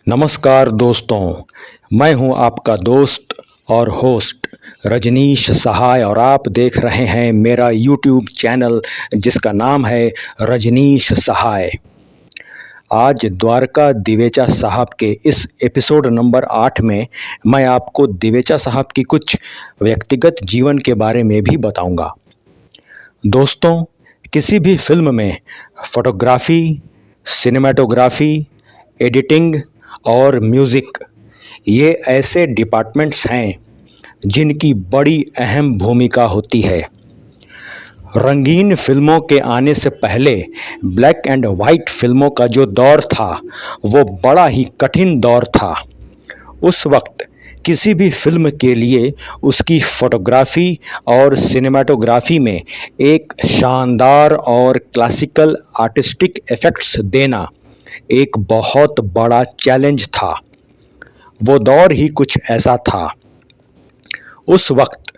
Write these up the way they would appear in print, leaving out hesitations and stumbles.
नमस्कार दोस्तों, मैं हूं आपका दोस्त और होस्ट रजनीश सहाय और आप देख रहे हैं मेरा यूट्यूब चैनल जिसका नाम है रजनीश सहाय। आज द्वारका दिवेचा साहब के इस एपिसोड नंबर 8 में मैं आपको दिवेचा साहब की कुछ व्यक्तिगत जीवन के बारे में भी बताऊंगा। दोस्तों, किसी भी फिल्म में फोटोग्राफी, सिनेमेटोग्राफी, एडिटिंग और म्यूज़िक ये ऐसे डिपार्टमेंट्स हैं जिनकी बड़ी अहम भूमिका होती है। रंगीन फिल्मों के आने से पहले ब्लैक एंड वाइट फिल्मों का जो दौर था वो बड़ा ही कठिन दौर था। उस वक्त किसी भी फिल्म के लिए उसकी फोटोग्राफी और सिनेमाटोग्राफी में एक शानदार और क्लासिकल आर्टिस्टिक इफ़ेक्ट्स देना एक बहुत बड़ा चैलेंज था। वो दौर ही कुछ ऐसा था। उस वक्त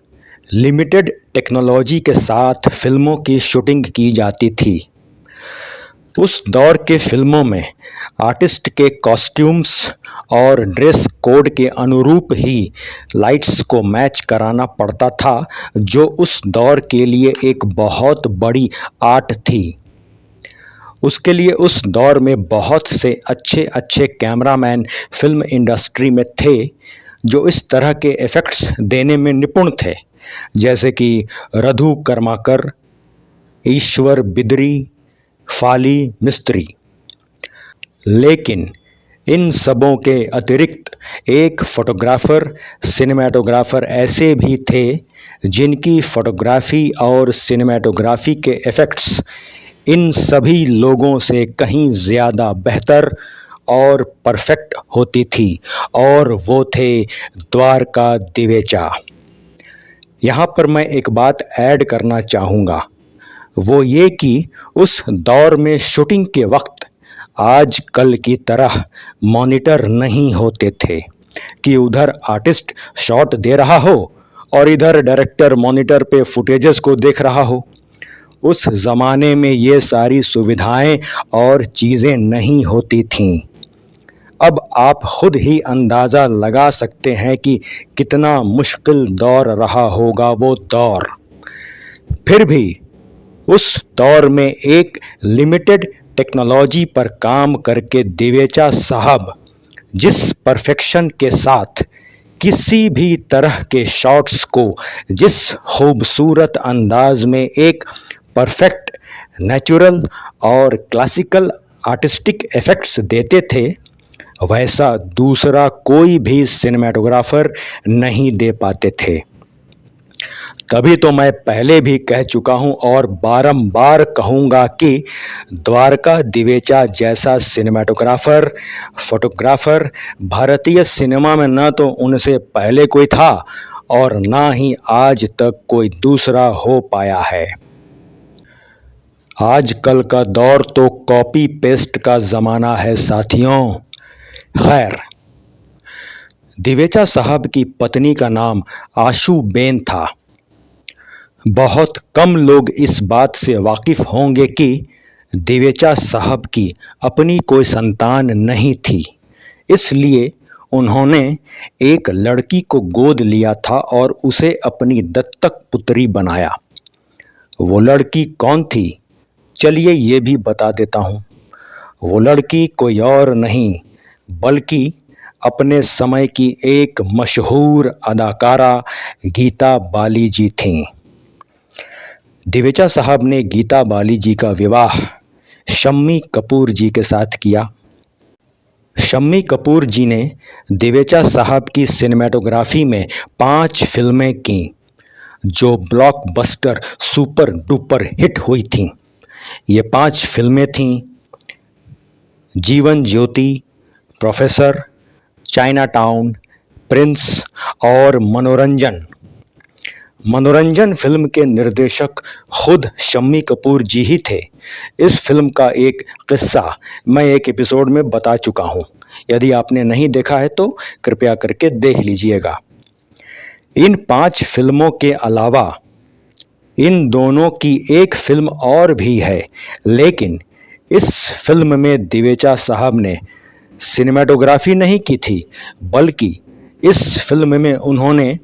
लिमिटेड टेक्नोलॉजी के साथ फिल्मों की शूटिंग की जाती थी। उस दौर के फिल्मों में आर्टिस्ट के कॉस्ट्यूम्स और ड्रेस कोड के अनुरूप ही लाइट्स को मैच कराना पड़ता था, जो उस दौर के लिए एक बहुत बड़ी आर्ट थी। उसके लिए उस दौर में बहुत से अच्छे अच्छे कैमरामैन फिल्म इंडस्ट्री में थे जो इस तरह के इफ़ेक्ट्स देने में निपुण थे, जैसे कि रघु कर्माकर, ईश्वर बिदरी, फाली मिस्त्री। लेकिन इन सबों के अतिरिक्त एक फ़ोटोग्राफ़र, सिनेमेटोग्राफ़र ऐसे भी थे जिनकी फ़ोटोग्राफ़ी और सिनेमेटोग्राफ़ी के इफ़ेक्ट्स इन सभी लोगों से कहीं ज़्यादा बेहतर और परफेक्ट होती थी, और वो थे द्वारका दिवेचा। यहाँ पर मैं एक बात ऐड करना चाहूँगा, वो ये कि उस दौर में शूटिंग के वक्त आज कल की तरह मॉनिटर नहीं होते थे कि उधर आर्टिस्ट शॉट दे रहा हो और इधर डायरेक्टर मॉनिटर पे फुटेजेस को देख रहा हो। उस ज़माने में ये सारी सुविधाएं और चीज़ें नहीं होती थीं। अब आप खुद ही अंदाज़ा लगा सकते हैं कि कितना मुश्किल दौर रहा होगा वो दौर। फिर भी उस दौर में एक लिमिटेड टेक्नोलॉजी पर काम करके दिवेचा साहब जिस परफेक्शन के साथ किसी भी तरह के शॉट्स को जिस खूबसूरत अंदाज में एक परफेक्ट, नेचुरल और क्लासिकल आर्टिस्टिक इफ़ेक्ट्स देते थे, वैसा दूसरा कोई भी सिनेमेटोग्राफर नहीं दे पाते थे। तभी तो मैं पहले भी कह चुका हूँ और बारंबार कहूँगा कि द्वारका दिवेचा जैसा सिनेमेटोग्राफर, फोटोग्राफर भारतीय सिनेमा में न तो उनसे पहले कोई था और ना ही आज तक कोई दूसरा हो पाया है। आजकल का दौर तो कॉपी पेस्ट का ज़माना है साथियों। खैर, दिवेचा साहब की पत्नी का नाम आशू बेन था। बहुत कम लोग इस बात से वाकिफ़ होंगे कि दिवेचा साहब की अपनी कोई संतान नहीं थी, इसलिए उन्होंने एक लड़की को गोद लिया था और उसे अपनी दत्तक पुत्री बनाया। वो लड़की कौन थी, चलिए ये भी बता देता हूँ। वो लड़की कोई और नहीं बल्कि अपने समय की एक मशहूर अदाकारा गीता बाली जी थीं। दिवेचा साहब ने गीता बाली जी का विवाह शम्मी कपूर जी के साथ किया। शम्मी कपूर जी ने दिवेचा साहब की सिनेमेटोग्राफी में 5 फिल्में की जो ब्लॉकबस्टर सुपर डुपर हिट हुई थीं। ये 5 फिल्में थीं Jeevan Jyoti, professor, China town, Prince और मनोरंजन। मनोरंजन फिल्म के निर्देशक खुद शम्मी कपूर जी ही थे। इस फिल्म का एक किस्सा मैं एक एपिसोड में बता चुका हूँ, यदि आपने नहीं देखा है तो कृपया करके देख लीजिएगा। इन 5 फिल्मों के अलावा इन दोनों की एक फिल्म और भी है, लेकिन इस फिल्म में दिवेचा साहब ने सिनेमेटोग्राफी नहीं की थी, बल्कि इस फिल्म में उन्होंने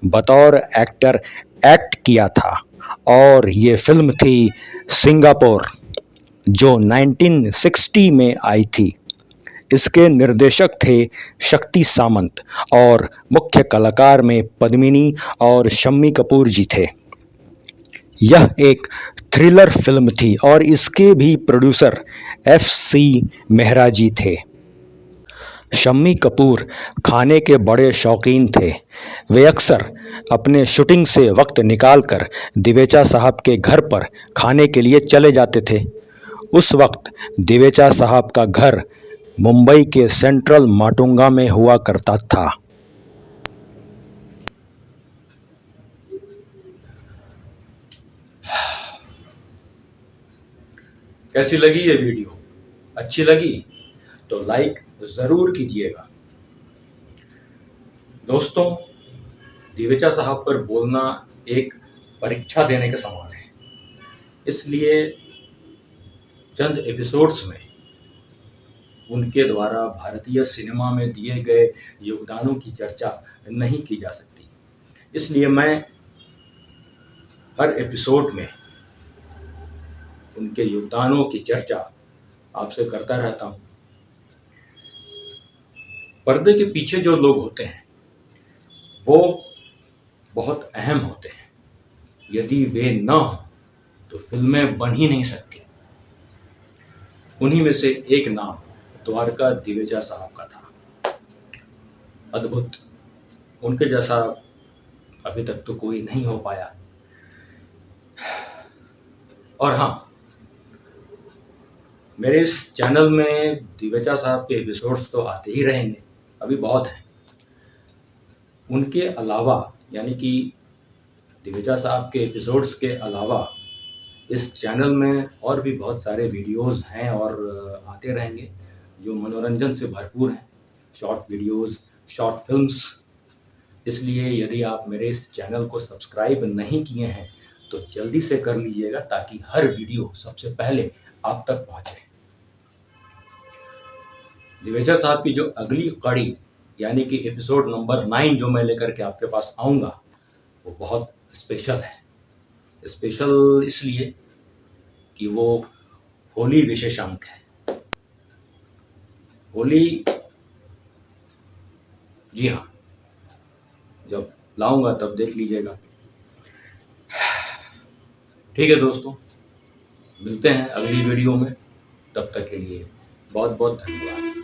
बतौर एक्टर एक्ट किया था और ये फिल्म थी सिंगापुर, जो 1960 में आई थी। इसके निर्देशक थे शक्ति सामंत और मुख्य कलाकार में पद्मिनी और शम्मी कपूर जी थे। यह एक थ्रिलर फिल्म थी और इसके भी प्रोड्यूसर एफ.सी. मेहरा जी थे। शम्मी कपूर खाने के बड़े शौकीन थे। वे अक्सर अपने शूटिंग से वक्त निकालकर दिवेचा साहब के घर पर खाने के लिए चले जाते थे। उस वक्त दिवेचा साहब का घर मुंबई के सेंट्रल माटुंगा में हुआ करता था। कैसी लगी ये वीडियो? अच्छी लगी तो लाइक ज़रूर कीजिएगा। दोस्तों, दिवेचा साहब पर बोलना एक परीक्षा देने के समान है, इसलिए चंद एपिसोड्स में उनके द्वारा भारतीय सिनेमा में दिए गए योगदानों की चर्चा नहीं की जा सकती। इसलिए मैं हर एपिसोड में उनके योगदानों की चर्चा आपसे करता रहता हूँ। पर्दे के पीछे जो लोग होते हैं वो बहुत अहम होते हैं। यदि वे न हो तो फिल्में बन ही नहीं सकती। उन्हीं में से एक नाम द्वारका दिवेचा साहब का था। अद्भुत, उनके जैसा अभी तक तो कोई नहीं हो पाया। और हाँ, मेरे इस चैनल में दिवेचा साहब के एपिसोड्स तो आते ही रहेंगे, अभी बहुत हैं। उनके अलावा, यानी कि दिवेचा साहब के एपिसोड्स के अलावा इस चैनल में और भी बहुत सारे वीडियोस हैं और आते रहेंगे जो मनोरंजन से भरपूर हैं। Short videos, short films. इसलिए यदि आप मेरे इस चैनल को सब्सक्राइब नहीं किए हैं तो जल्दी से कर लीजिएगा, ताकि हर वीडियो सबसे पहले आप तक पहुंचे। दिवेचा साहब की जो अगली कड़ी, यानी कि एपिसोड नंबर 9 जो मैं लेकर के आपके पास आऊँगा, वो बहुत स्पेशल है। स्पेशल इसलिए कि वो होली विशेषांक है। होली, जी हाँ, जब लाऊंगा तब देख लीजिएगा। ठीक है दोस्तों, मिलते हैं अगली वीडियो में। तब तक के लिए बहुत बहुत धन्यवाद।